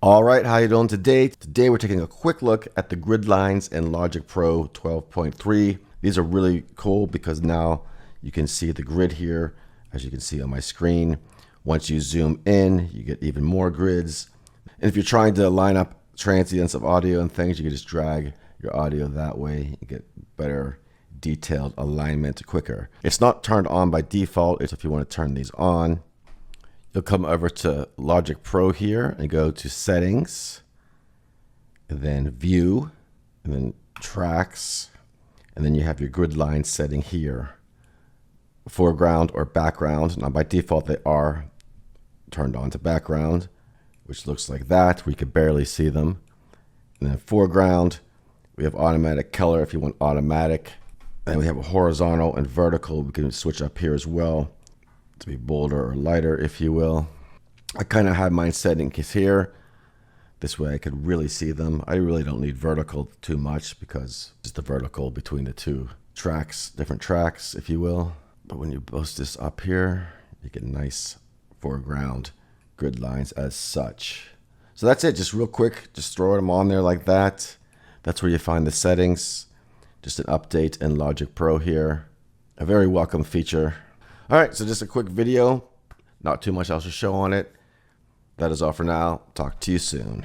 All right, how you doing today? Today we're taking a quick look at the grid lines in Logic Pro 12.3. These are really cool because now you can see the grid here, as you can see on my screen. Once you zoom in, you get even more grids. And if you're trying to line up transients of audio and things, you can just drag your audio that way. You get better detailed alignment quicker. It's not turned on by default. It's if you want to turn these on. You'll come over to Logic Pro here and go to Settings, and then View, and then Tracks, and then you have your grid line setting here. Foreground or background. Now by default they are turned on to background, which looks like that, where you can barely see them. And then foreground, we have automatic color if you want automatic. And we have a horizontal and vertical. We can switch up here as well to be bolder or lighter, if you will. I kind of have mine settings here. This way I could really see them. I really don't need vertical too much because it's the vertical between the two tracks, different tracks, if you will. But when you boost this up here, you get nice foreground grid lines as such. So that's it, just real quick, just throw them on there like that. That's where you find the settings. Just an update in Logic Pro here. A very welcome feature. All right, so just a quick video. Not too much else to show on it. That is all for now. Talk to you soon.